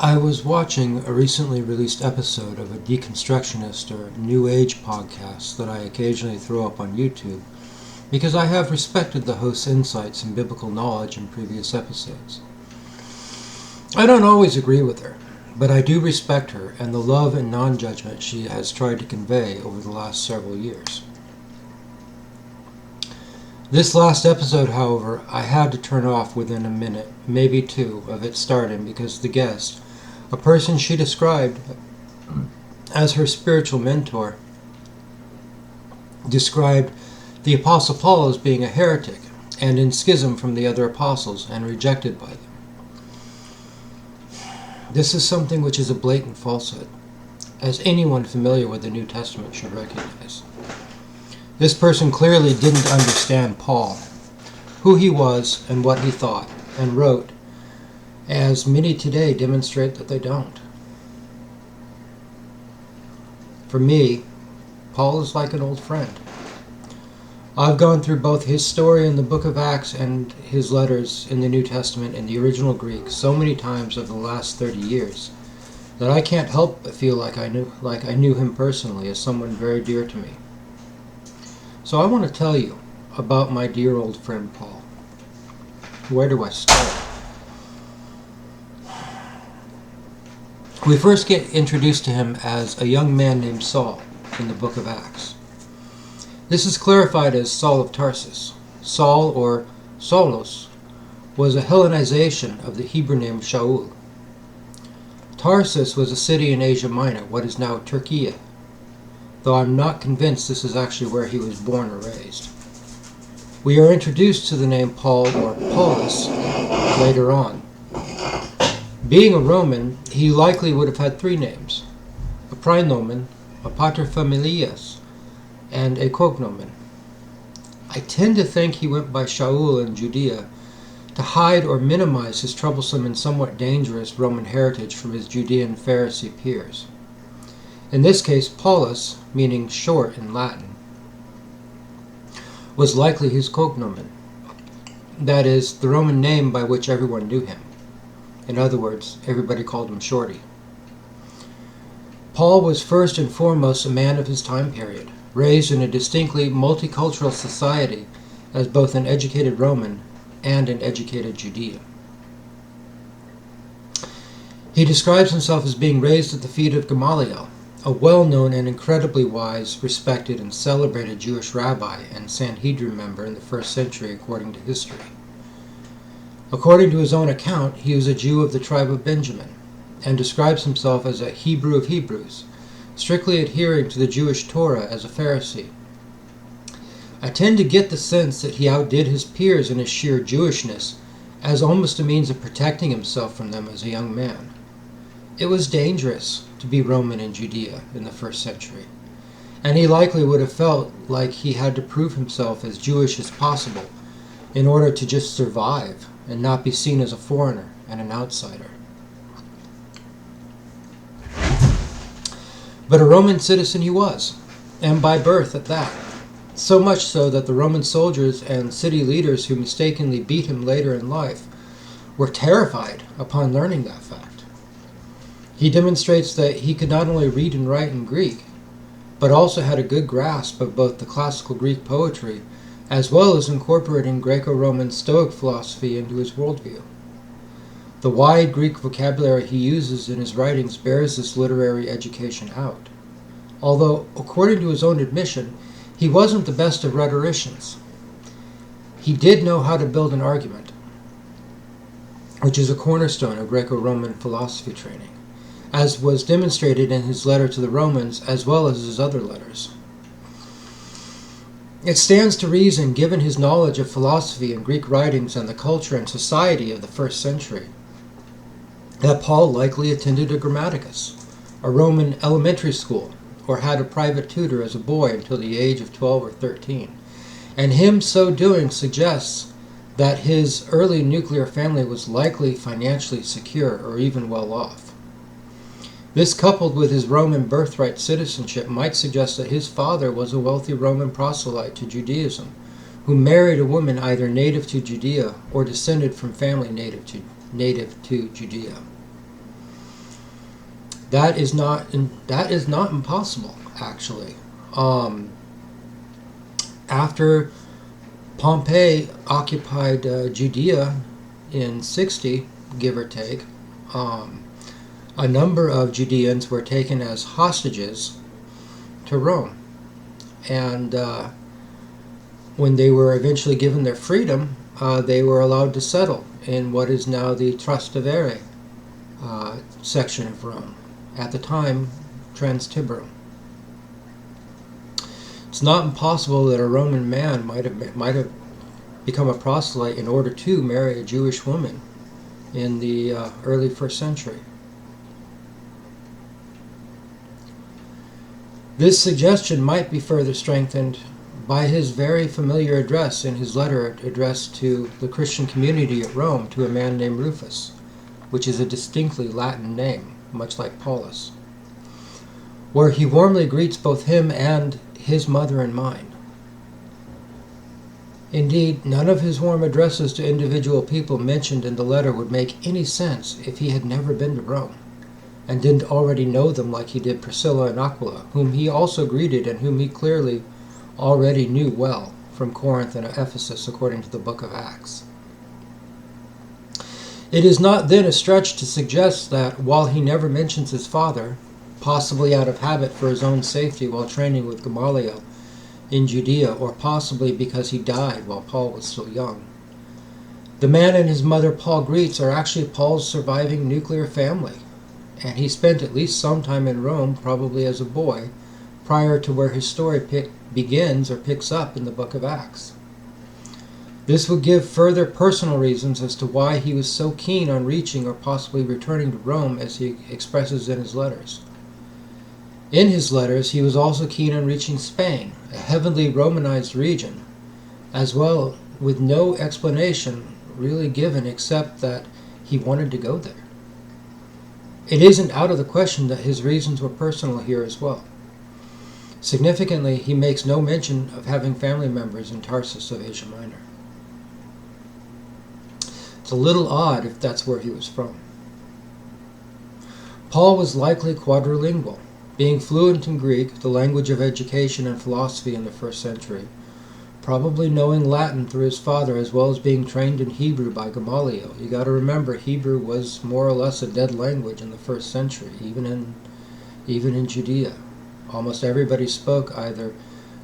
I was watching a recently released episode of a deconstructionist or New Age podcast that I occasionally throw up on YouTube because I have respected the host's insights and biblical knowledge in previous episodes. I don't always agree with her, but I do respect her and the love and non-judgment she has tried to convey over the last several years. This last episode, however, I had to turn off within a minute, maybe two, of it starting because the guest, a person she described as her spiritual mentor, described the Apostle Paul as being a heretic and in schism from the other apostles and rejected by them. This is something which is a blatant falsehood, as anyone familiar with the New Testament should recognize. This person clearly didn't understand Paul, who he was and what he thought, and wrote, as many today demonstrate that they don't. For me, Paul is like an old friend. I've gone through both his story in the book of Acts and his letters in the New Testament in the original Greek so many times over the last 30 years that I can't help but feel like I knew him personally as someone very dear to me. So I want to tell you about my dear old friend Paul. Where do I start? We first get introduced to him as a young man named Saul in the book of Acts. This is clarified as Saul of Tarsus. Saul, or Saulos, was a Hellenization of the Hebrew name Shaul. Tarsus was a city in Asia Minor, what is now Turkey, though I'm not convinced this is actually where he was born or raised. We are introduced to the name Paul or Paulus later on. Being a Roman, he likely would have had three names: a praenomen, a paterfamilias, and a cognomen. I tend to think he went by Shaul in Judea to hide or minimize his troublesome and somewhat dangerous Roman heritage from his Judean Pharisee peers. In this case, Paulus, meaning short in Latin, was likely his cognomen, that is, the Roman name by which everyone knew him. In other words, everybody called him Shorty. Paul was first and foremost a man of his time period, raised in a distinctly multicultural society as both an educated Roman and an educated Judean. He describes himself as being raised at the feet of Gamaliel, a well-known and incredibly wise, respected, and celebrated Jewish rabbi and Sanhedrin member in the 1st century according to history. According to his own account, he was a Jew of the tribe of Benjamin, and describes himself as a Hebrew of Hebrews, strictly adhering to the Jewish Torah as a Pharisee. I tend to get the sense that he outdid his peers in his sheer Jewishness, as almost a means of protecting himself from them as a young man. It was dangerous to be Roman in Judea in the 1st century, and he likely would have felt like he had to prove himself as Jewish as possible in order to just survive and not be seen as a foreigner and an outsider. But a Roman citizen he was, and by birth at that, so much so that the Roman soldiers and city leaders who mistakenly beat him later in life were terrified upon learning that fact. He demonstrates that he could not only read and write in Greek, but also had a good grasp of both the classical Greek poetry as well as incorporating Greco-Roman Stoic philosophy into his worldview. The wide Greek vocabulary he uses in his writings bears this literary education out, although, according to his own admission, he wasn't the best of rhetoricians. He did know how to build an argument, which is a cornerstone of Greco-Roman philosophy training, as was demonstrated in his letter to the Romans as well as his other letters. It stands to reason, given his knowledge of philosophy and Greek writings and the culture and society of the 1st century, that Paul likely attended a grammaticus, a Roman elementary school, or had a private tutor as a boy until the age of 12 or 13, and him so doing suggests that his early nuclear family was likely financially secure or even well off. This, coupled with his Roman birthright citizenship, might suggest that his father was a wealthy Roman proselyte to Judaism, who married a woman either native to Judea or descended from family native to Judea. That is not impossible, actually. After Pompey occupied Judea in 60, give or take, a number of Judeans were taken as hostages to Rome. And when they were eventually given their freedom, they were allowed to settle in what is now the Trastevere section of Rome, at the time Transtiberum. It's not impossible that a Roman man might have become a proselyte in order to marry a Jewish woman in the early 1st century. This suggestion might be further strengthened by his very familiar address in his letter addressed to the Christian community at Rome to a man named Rufus, which is a distinctly Latin name, much like Paulus, where he warmly greets both him and his mother and mine. Indeed, none of his warm addresses to individual people mentioned in the letter would make any sense if he had never been to Rome and didn't already know them like he did Priscilla and Aquila, whom he also greeted and whom he clearly already knew well from Corinth and Ephesus, according to the book of Acts. It is not then a stretch to suggest that while he never mentions his father, possibly out of habit for his own safety while training with Gamaliel in Judea, or possibly because he died while Paul was still young, the man and his mother Paul greets are actually Paul's surviving nuclear family, and he spent at least some time in Rome, probably as a boy, prior to where his story begins or picks up in the book of Acts. This would give further personal reasons as to why he was so keen on reaching or possibly returning to Rome, as he expresses in his letters. In his letters, he was also keen on reaching Spain, a heavily Romanized region, as well, with no explanation really given except that he wanted to go there. It isn't out of the question that his reasons were personal here as well. Significantly, he makes no mention of having family members in Tarsus of Asia Minor. It's a little odd if that's where he was from. Paul was likely quadrilingual, being fluent in Greek, the language of education and philosophy in the 1st century, probably knowing Latin through his father, as well as being trained in Hebrew by Gamaliel. You got to remember, Hebrew was more or less a dead language in the 1st century, even in Judea. Almost everybody spoke either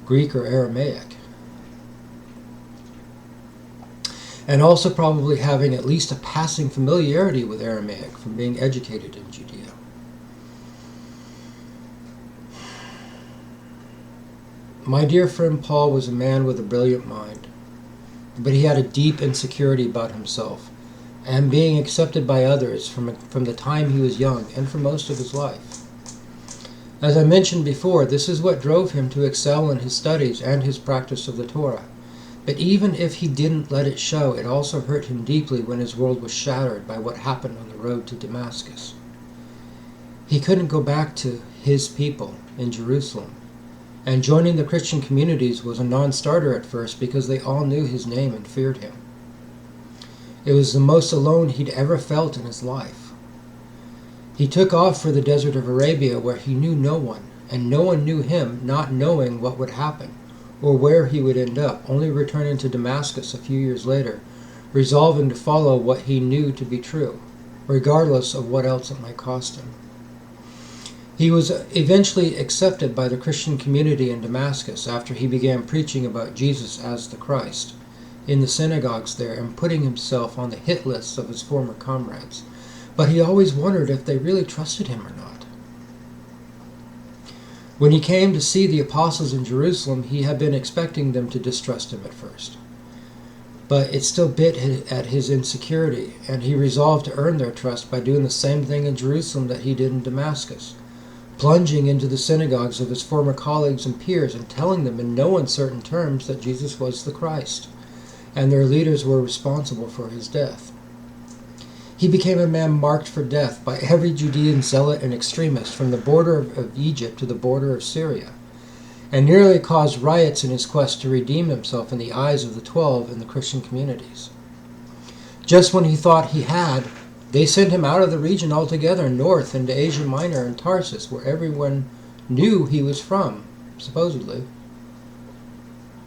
Greek or Aramaic. And also probably having at least a passing familiarity with Aramaic from being educated in Judea. My dear friend Paul was a man with a brilliant mind, but he had a deep insecurity about himself and being accepted by others from the time he was young and for most of his life. As I mentioned before, this is what drove him to excel in his studies and his practice of the Torah. But even if he didn't let it show, it also hurt him deeply when his world was shattered by what happened on the road to Damascus. He couldn't go back to his people in Jerusalem, and joining the Christian communities was a non-starter at first because they all knew his name and feared him. It was the most alone he'd ever felt in his life. He took off for the desert of Arabia, where he knew no one, and no one knew him, not knowing what would happen or where he would end up, only returning to Damascus a few years later, resolving to follow what he knew to be true, regardless of what else it might cost him. He was eventually accepted by the Christian community in Damascus after he began preaching about Jesus as the Christ in the synagogues there and putting himself on the hit lists of his former comrades. But he always wondered if they really trusted him or not. When he came to see the apostles in Jerusalem, he had been expecting them to distrust him at first. But it still bit at his insecurity, and he resolved to earn their trust by doing the same thing in Jerusalem that he did in Damascus, plunging into the synagogues of his former colleagues and peers and telling them in no uncertain terms that Jesus was the Christ, and their leaders were responsible for his death. He became a man marked for death by every Judean zealot and extremist from the border of Egypt to the border of Syria, and nearly caused riots in his quest to redeem himself in the eyes of the 12 in the Christian communities. Just when he thought he had, They sent him out of the region altogether north into Asia Minor and Tarsus, where everyone knew he was from, supposedly.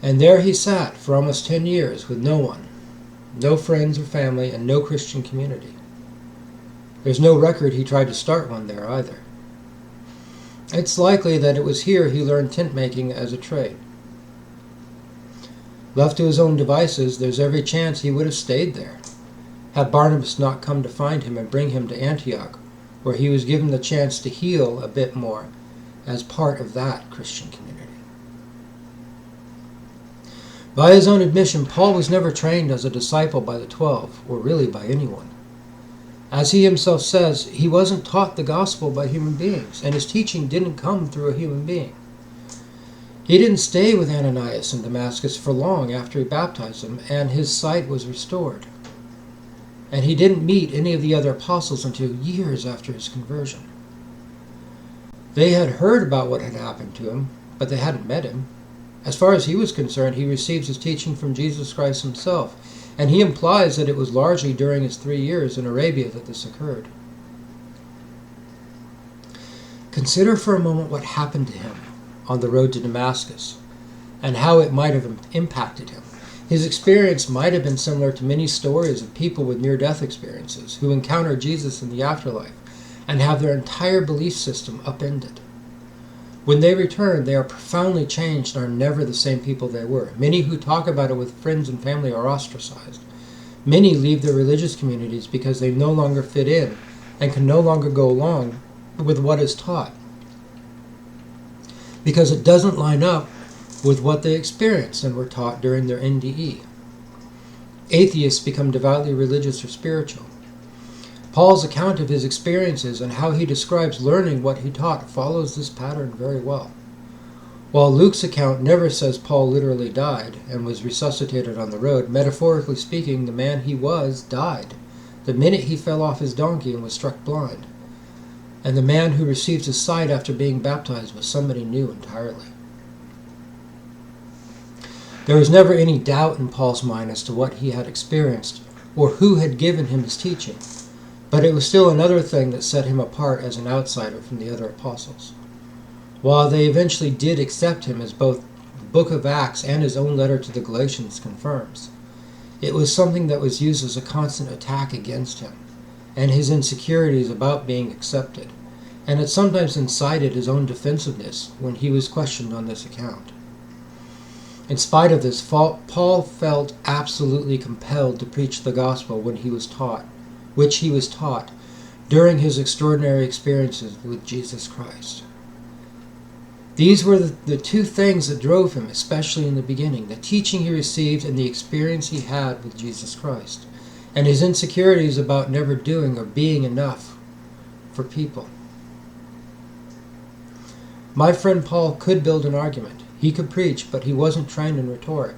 And there he sat for almost 10 years with no one, no friends or family, and no Christian community. There's no record he tried to start one there either. It's likely that it was here he learned tent making as a trade. Left to his own devices, there's every chance he would have stayed there, had Barnabas not come to find him and bring him to Antioch, where he was given the chance to heal a bit more as part of that Christian community. By his own admission, Paul was never trained as a disciple by the 12, or really by anyone. As he himself says, he wasn't taught the gospel by human beings, and his teaching didn't come through a human being. He didn't stay with Ananias in Damascus for long after he baptized him, and his sight was restored. And he didn't meet any of the other apostles until years after his conversion. They had heard about what had happened to him, but they hadn't met him. As far as he was concerned, he receives his teaching from Jesus Christ himself, and he implies that it was largely during his 3 years in Arabia that this occurred. Consider for a moment what happened to him on the road to Damascus, and how it might have impacted him. His experience might have been similar to many stories of people with near-death experiences who encounter Jesus in the afterlife and have their entire belief system upended. When they return, they are profoundly changed and are never the same people they were. Many who talk about it with friends and family are ostracized. Many leave their religious communities because they no longer fit in and can no longer go along with what is taught, because it doesn't line up with what they experienced and were taught during their NDE. Atheists become devoutly religious or spiritual. Paul's account of his experiences and how he describes learning what he taught follows this pattern very well. While Luke's account never says Paul literally died and was resuscitated on the road, metaphorically speaking, the man he was died the minute he fell off his donkey and was struck blind. And the man who received his sight after being baptized was somebody new entirely. There was never any doubt in Paul's mind as to what he had experienced or who had given him his teaching, but it was still another thing that set him apart as an outsider from the other apostles. While they eventually did accept him, as both the book of Acts and his own letter to the Galatians confirms, it was something that was used as a constant attack against him and his insecurities about being accepted, and it sometimes incited his own defensiveness when he was questioned on this account. In spite of this, Paul felt absolutely compelled to preach the gospel which he was taught during his extraordinary experiences with Jesus Christ. These were the two things that drove him, especially in the beginning: the teaching he received and the experience he had with Jesus Christ, and his insecurities about never doing or being enough for people. My friend Paul could build an argument. He could preach, but he wasn't trained in rhetoric.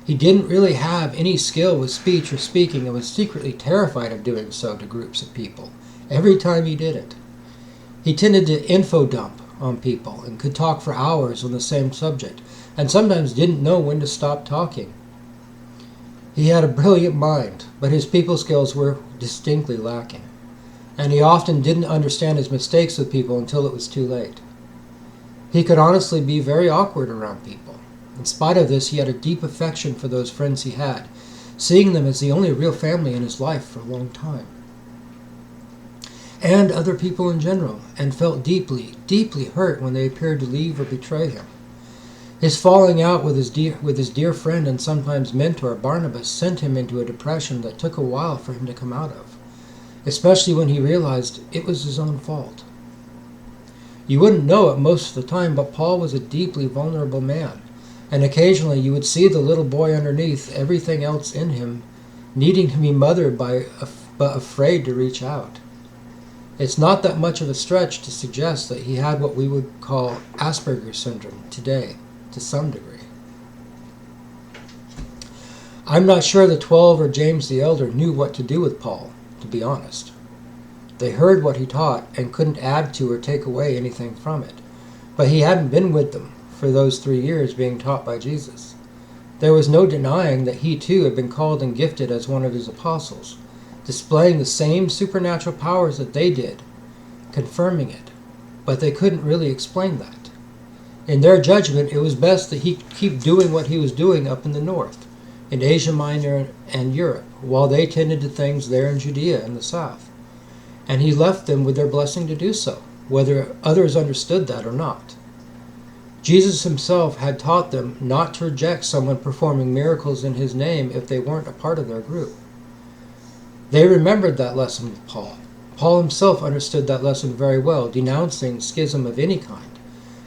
He didn't really have any skill with speech or speaking and was secretly terrified of doing so to groups of people every time he did it. He tended to info dump on people and could talk for hours on the same subject, and sometimes didn't know when to stop talking. He had a brilliant mind, but his people skills were distinctly lacking, and he often didn't understand his mistakes with people until it was too late. He could honestly be very awkward around people. In spite of this, he had a deep affection for those friends he had, seeing them as the only real family in his life for a long time, and other people in general, and felt deeply, deeply hurt when they appeared to leave or betray him. His falling out with his dear friend and sometimes mentor Barnabas sent him into a depression that took a while for him to come out of, especially when he realized it was his own fault. You wouldn't know it most of the time, but Paul was a deeply vulnerable man, and occasionally you would see the little boy underneath everything else in him, needing to be mothered but afraid to reach out. It's not that much of a stretch to suggest that he had what we would call Asperger's syndrome today, to some degree. I'm not sure the 12 or James the Elder knew what to do with Paul, to be honest. They heard what he taught and couldn't add to or take away anything from it, but he hadn't been with them for those 3 years being taught by Jesus. There was no denying that he too had been called and gifted as one of his apostles, displaying the same supernatural powers that they did, confirming it, but they couldn't really explain that. In their judgment, it was best that he keep doing what he was doing up in the north, in Asia Minor and Europe, while they tended to things there in Judea and the south. And he left them with their blessing to do so, whether others understood that or not. Jesus himself had taught them not to reject someone performing miracles in his name if they weren't a part of their group. They remembered that lesson with Paul. Paul himself understood that lesson very well, denouncing schism of any kind,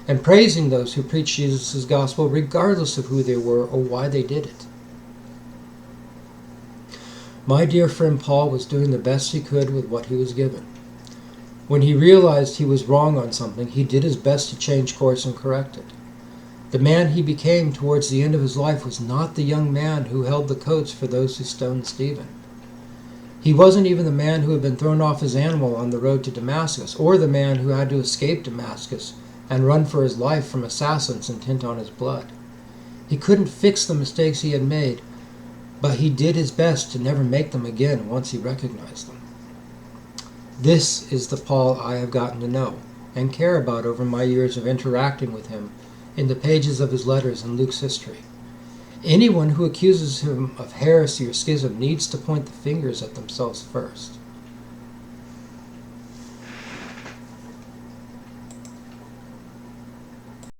and praising those who preached Jesus' gospel regardless of who they were or why they did it. My dear friend Paul was doing the best he could with what he was given. When he realized he was wrong on something, he did his best to change course and correct it. The man he became towards the end of his life was not the young man who held the coats for those who stoned Stephen. He wasn't even the man who had been thrown off his animal on the road to Damascus, or the man who had to escape Damascus and run for his life from assassins intent on his blood. He couldn't fix the mistakes he had made, but he did his best to never make them again once he recognized them. This is the Paul I have gotten to know and care about over my years of interacting with him in the pages of his letters in Luke's history. Anyone who accuses him of heresy or schism needs to point the fingers at themselves first.